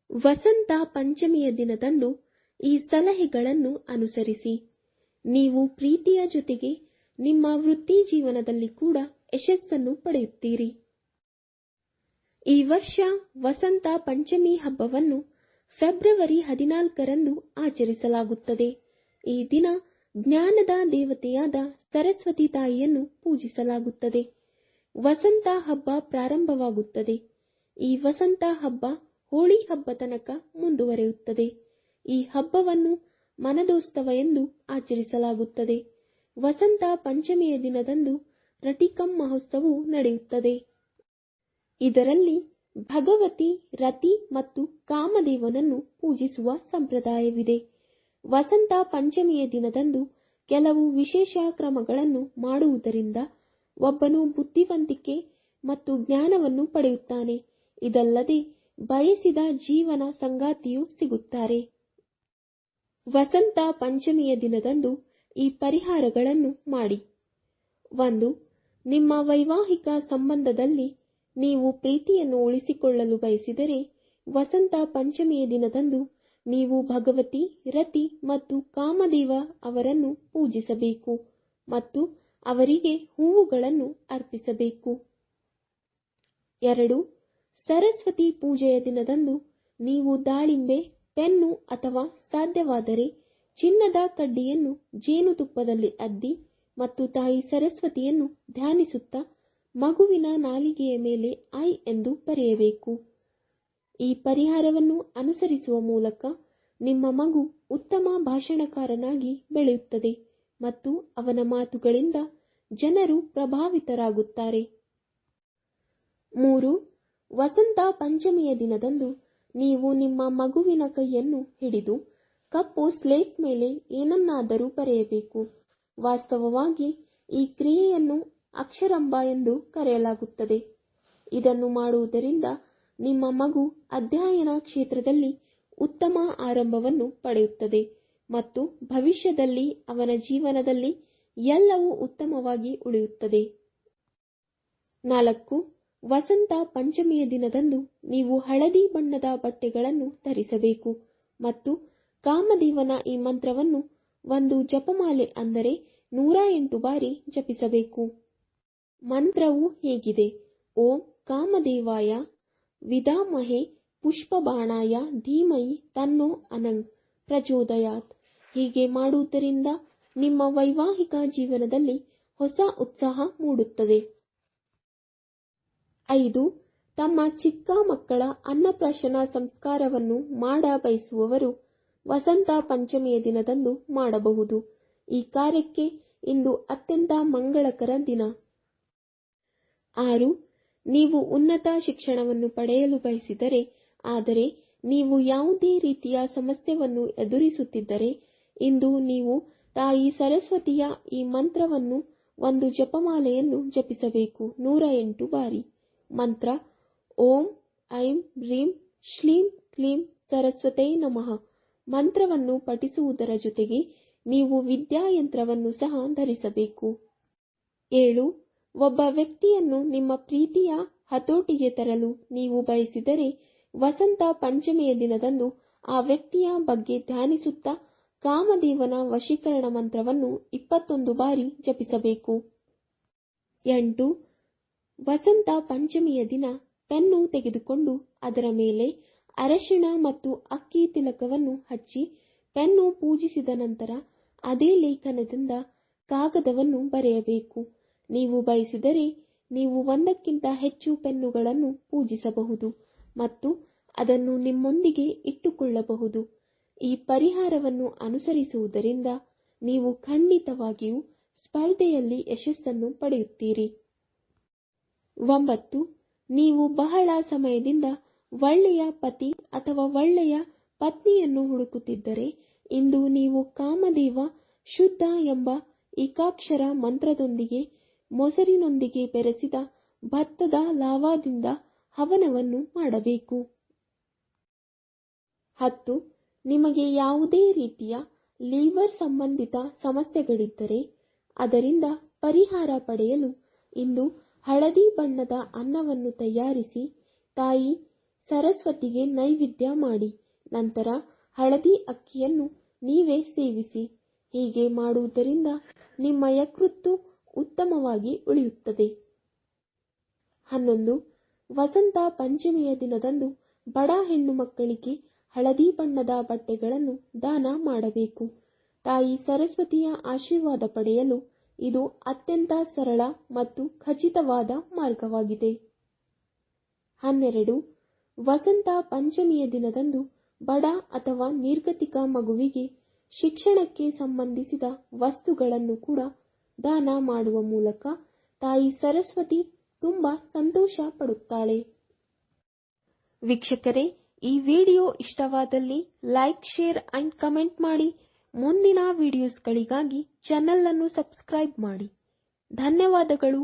ವಸಂತ ಪಂಚಮಿಯ ದಿನದಂದು ಈ ಸಲಹೆಗಳನ್ನು ಅನುಸರಿಸಿ. ನೀವು ಪ್ರೀತಿಯ ಜೊತೆಗೆ ನಿಮ್ಮ ವೃತ್ತಿ ಜೀವನದಲ್ಲಿ ಕೂಡ ಯಶಸ್ಸನ್ನು ಪಡೆಯುತ್ತೀರಿ. ಈ ವರ್ಷ ವಸಂತ ಪಂಚಮಿ ಹಬ್ಬವನ್ನು ಫೆಬ್ರವರಿ 14ರಂದು ಆಚರಿಸಲಾಗುತ್ತದೆ. ಈ ದಿನ ಜ್ಞಾನದ ದೇವತೆಯಾದ ಸರಸ್ವತಿ ತಾಯಿಯನ್ನು ಪೂಜಿಸಲಾಗುತ್ತದೆ. ವಸಂತ ಹಬ್ಬ ಪ್ರಾರಂಭವಾಗುತ್ತದೆ. ಈ ವಸಂತ ಹಬ್ಬ ಹೋಳಿ ಹಬ್ಬ ತನಕ ಮುಂದುವರೆಯುತ್ತದೆ. ಈ ಹಬ್ಬವನ್ನು ಮನದೋತ್ಸವ ಎಂದು ಆಚರಿಸಲಾಗುತ್ತದೆ. ವಸಂತ ಪಂಚಮಿಯ ದಿನದಂದು ರಟಿಕಂ ಮಹೋತ್ಸವವು ನಡೆಯುತ್ತದೆ. ಇದರಲ್ಲಿ ಭಗವತಿ, ರತಿ ಮತ್ತು ಕಾಮದೇವನನ್ನು ಪೂಜಿಸುವ ಸಂಪ್ರದಾಯವಿದೆ. ವಸಂತ ಪಂಚಮಿಯ ದಿನದಂದು ಕೆಲವು ವಿಶೇಷ ಕ್ರಮಗಳನ್ನು ಮಾಡುವುದರಿಂದ ಒಬ್ಬನು ಬುದ್ಧಿವಂತಿಕೆ ಮತ್ತು ಜ್ಞಾನವನ್ನು ಪಡೆಯುತ್ತಾನೆ. ಇದಲ್ಲದೆ ಬಯಸಿದ ಜೀವನ ಸಂಗಾತಿಯು ಸಿಗುತ್ತಾರೆ. ವಸಂತ ಪಂಚಮಿಯ ದಿನದಂದು ಈ ಪರಿಹಾರಗಳನ್ನು ಮಾಡಿ. 1. ನಿಮ್ಮ ವೈವಾಹಿಕ ಸಂಬಂಧದಲ್ಲಿ ನೀವು ಪ್ರೀತಿಯನ್ನು ಉಳಿಸಿಕೊಳ್ಳಲು ಬಯಸಿದರೆ ವಸಂತ ಪಂಚಮಿಯ ದಿನದಂದು ನೀವು ಭಗವತಿ, ರತಿ ಮತ್ತು ಕಾಮದೇವ ಅವರನ್ನು ಪೂಜಿಸಬೇಕು ಮತ್ತು ಅವರಿಗೆ ಹೂವುಗಳನ್ನು ಅರ್ಪಿಸಬೇಕು. 2. ಸರಸ್ವತಿ ಪೂಜೆಯ ದಿನದಂದು ನೀವು ದಾಳಿಂಬೆ, ಪೆನ್ನು ಅಥವಾ ಸಾಧ್ಯವಾದರೆ ಚಿನ್ನದ ಕಡ್ಡಿಯನ್ನು ಜೇನುತುಪ್ಪದಲ್ಲಿ ಅದ್ದಿ ಮತ್ತು ತಾಯಿ ಸರಸ್ವತಿಯನ್ನು ಧ್ಯಾನಿಸುತ್ತಾ ಮಗುವಿನ ನಾಲಿಗೆಯ ಮೇಲೆ ಐ ಎಂದು ಬರೆಯಬೇಕು. ಈ ಪರಿಹಾರವನ್ನು ಅನುಸರಿಸುವ ಮೂಲಕ ನಿಮ್ಮ ಮಗು ಉತ್ತಮ ಭಾಷಣಕಾರನಾಗಿ ಬೆಳೆಯುತ್ತದೆ ಮತ್ತು ಅವನ ಮಾತುಗಳಿಂದ ಜನರು ಪ್ರಭಾವಿತರಾಗುತ್ತಾರೆ. 3. ವಸಂತ ಪಂಚಮಿಯ ದಿನದಂದು ನೀವು ನಿಮ್ಮ ಮಗುವಿನ ಕೈಯನ್ನು ಹಿಡಿದು ಕಪ್ಪು ಸ್ಲೇಟ್ ಮೇಲೆ ಏನನ್ನಾದರೂ ಬರೆಯಬೇಕು. ವಾಸ್ತವವಾಗಿ ಈ ಕ್ರಿಯೆಯನ್ನು ಅಕ್ಷರಂಬ ಎಂದು ಕರೆಯಲಾಗುತ್ತದೆ. ಇದನ್ನು ಮಾಡುವುದರಿಂದ ನಿಮ್ಮ ಮಗು ಅಧ್ಯಯನ ಕ್ಷೇತ್ರದಲ್ಲಿ ಉತ್ತಮ ಆರಂಭವನ್ನು ಪಡೆಯುತ್ತದೆ ಮತ್ತು ಭವಿಷ್ಯದಲ್ಲಿ ಅವನ ಜೀವನದಲ್ಲಿ ಎಲ್ಲವೂ ಉತ್ತಮವಾಗಿ ಉಳಿಯುತ್ತದೆ. 4. ವಸಂತ ಪಂಚಮಿಯ ದಿನದಂದು ನೀವು ಹಳದಿ ಬಣ್ಣದ ಬಟ್ಟೆಗಳನ್ನು ಧರಿಸಬೇಕು ಮತ್ತು ಕಾಮದೇವನ ಈ ಮಂತ್ರವನ್ನು ಒಂದು ಜಪಮಾಲೆ ಅಂದರೆ 108 ಬಾರಿ ಜಪಿಸಬೇಕು. ಮಂತ್ರವು ಹೇಗಿದೆ: ಓಂ ಕಾಮದೇವಾಯ ವಿದ್ಮಹೇ ಪುಷ್ಪಬಾಣಾಯ ಧೀಮಹಿ ತನ್ನೋ ಅನಂಗ್ ಪ್ರಚೋದಯಾತ್. ಹೀಗೆ ಮಾಡುವುದರಿಂದ ನಿಮ್ಮ ವೈವಾಹಿಕ ಜೀವನದಲ್ಲಿ ಹೊಸ ಉತ್ಸಾಹ ಮೂಡುತ್ತದೆ. 5. ತಮ್ಮ ಚಿಕ್ಕ ಮಕ್ಕಳ ಅನ್ನಪ್ರಾಶನ ಸಂಸ್ಕಾರವನ್ನು ಮಾಡ ಬಯಸುವವರು ವಸಂತ ಪಂಚಮಿಯ ದಿನದಂದು ಮಾಡಬಹುದು. ಈ ಕಾರ್ಯಕ್ಕೆ ಇಂದು ಅತ್ಯಂತ ಮಂಗಳಕರ ದಿನ. 6. ನೀವು ಉನ್ನತ ಶಿಕ್ಷಣವನ್ನು ಪಡೆಯಲು ಬಯಸಿದರೆ ಆದರೆ ನೀವು ಯಾವುದೇ ರೀತಿಯ ಸಮಸ್ಯೆಯನ್ನು ಎದುರಿಸುತ್ತಿದ್ದರೆ ಇಂದು ನೀವು ತಾಯಿ ಸರಸ್ವತಿಯ ಈ ಮಂತ್ರವನ್ನು ಒಂದು ಜಪಮಾಲೆಯನ್ನು ಜಪಿಸಬೇಕು 108 ಬಾರಿ. ಮಂತ್ರ: ಓಂ ಐಂ ಹ್ರೀಂ ಶ್ರೀಂ ಕ್ಲೀಂ ಸರಸ್ವತೈ ನಮಃ. ಮಂತ್ರವನ್ನು ಪಠಿಸುವುದರ ಜೊತೆಗೆ ನೀವು ವಿದ್ಯಾಯಂತ್ರವನ್ನು ಸಹ ಧರಿಸಬೇಕು. 7. ಒಬ್ಬ ವ್ಯಕ್ತಿಯನ್ನು ನಿಮ್ಮ ಪ್ರೀತಿಯ ಹತೋಟಿಗೆ ತರಲು ನೀವು ಬಯಸಿದರೆ ವಸಂತ ಪಂಚಮಿಯ ದಿನದಂದು ಆ ವ್ಯಕ್ತಿಯ ಬಗ್ಗೆ ಧ್ಯಾನಿಸುತ್ತಾ ಕಾಮದೇವನ ವಶೀಕರಣ ಮಂತ್ರವನ್ನು 21 ಬಾರಿ ಜಪಿಸಬೇಕು. 8. ವಸಂತ ಪಂಚಮಿಯ ದಿನ ಪೆನ್ನು ತೆಗೆದುಕೊಂಡು ಅದರ ಮೇಲೆ ಅರಶಿಣ ಮತ್ತು ಅಕ್ಕಿ ತಿಲಕವನ್ನು ಹಚ್ಚಿ ಪೆನ್ನು ಪೂಜಿಸಿದ ನಂತರ ಅದೇ ಲೇಖನದಿಂದ ಕಾಗದವನ್ನು ಬರೆಯಬೇಕು. ನೀವು ಬಯಸಿದರೆ ನೀವು ಒಂದಕ್ಕಿಂತ ಹೆಚ್ಚು ಪೆನ್ನುಗಳನ್ನು ಪೂಜಿಸಬಹುದು ಮತ್ತು ಅದನ್ನು ನಿಮ್ಮೊಂದಿಗೆ ಇಟ್ಟುಕೊಳ್ಳಬಹುದು. ಈ ಪರಿಹಾರವನ್ನು ಅನುಸರಿಸುವುದರಿಂದ ನೀವು ಖಂಡಿತವಾಗಿಯೂ ಸ್ಪರ್ಧೆಯಲ್ಲಿ ಯಶಸ್ಸನ್ನು ಪಡೆಯುತ್ತೀರಿ. 9. ನೀವು ಬಹಳ ಸಮಯದಿಂದ ಒಳ್ಳೆಯ ಪತಿ ಅಥವಾ ಒಳ್ಳೆಯ ಪತ್ನಿಯನ್ನು ಹುಡುಕುತ್ತಿದ್ದರೆ ಇಂದು ನೀವು ಕಾಮದೇವ ಶುದ್ಧ ಎಂಬ ಏಕಾಕ್ಷರ ಮಂತ್ರದೊಂದಿಗೆ ಮೊಸರಿನೊಂದಿಗೆ ಬೆರೆಸಿದ ಭತ್ತದ ಲಾವಾದಿಂದ ಹವನವನ್ನು ಮಾಡಬೇಕು. 10. ನಿಮಗೆ ಯಾವುದೇ ರೀತಿಯ ಲಿವರ್ ಸಂಬಂಧಿತ ಸಮಸ್ಯೆಗಳಿದ್ದರೆ ಅದರಿಂದ ಪರಿಹಾರ ಪಡೆಯಲು ಇಂದು ಹಳದಿ ಬಣ್ಣದ ಅನ್ನವನ್ನು ತಯಾರಿಸಿ ತಾಯಿ ಸರಸ್ವತಿಗೆ ನೈವೇದ್ಯ ಮಾಡಿ. ನಂತರ ಹಳದಿ ಅಕ್ಕಿಯನ್ನು ನೀವೇ ಸೇವಿಸಿ. ಹೀಗೆ ಮಾಡುವುದರಿಂದ ನಿಮ್ಮ ಯಕೃತ್ತು ಉತ್ತಮವಾಗಿ ಉಳಿಯುತ್ತದೆ. 11. ವಸಂತ ಪಂಚಮಿಯ ದಿನದಂದು ಬಡ ಹೆಣ್ಣು ಮಕ್ಕಳಿಗೆ ಹಳದಿ ಬಣ್ಣದ ಬಟ್ಟೆಗಳನ್ನು ದಾನ ಮಾಡಬೇಕು. ತಾಯಿ ಸರಸ್ವತಿಯ ಆಶೀರ್ವಾದ ಪಡೆಯಲು ಇದು ಅತ್ಯಂತ ಸರಳ ಮತ್ತು ಖಚಿತವಾದ ಮಾರ್ಗವಾಗಿದೆ. 12. ವಸಂತ ಪಂಚಮಿಯ ದಿನದಂದು ಬಡ ಅಥವಾ ನಿರ್ಗತಿಕ ಮಗುವಿಗೆ ಶಿಕ್ಷಣಕ್ಕೆ ಸಂಬಂಧಿಸಿದ ವಸ್ತುಗಳನ್ನು ಕೂಡ ದಾನ ಮಾಡುವ ಮೂಲಕ ತಾಯಿ ಸರಸ್ವತಿ ತುಂಬಾ ಸಂತೋಷ ಪಡುತ್ತಾಳೆ. ವೀಕ್ಷಕರೇ, ಈ ವಿಡಿಯೋ ಇಷ್ಟವಾದಲ್ಲಿ ಲೈಕ್, ಶೇರ್ ಅಂಡ್ ಕಮೆಂಟ್ ಮಾಡಿ. ಮುಂದಿನ ವಿಡಿಯೋಸ್ಗಳಿಗಾಗಿ ಚಾನೆಲ್ ಅನ್ನು ಸಬ್ಸ್ಕ್ರೈಬ್ ಮಾಡಿ. ಧನ್ಯವಾದಗಳು.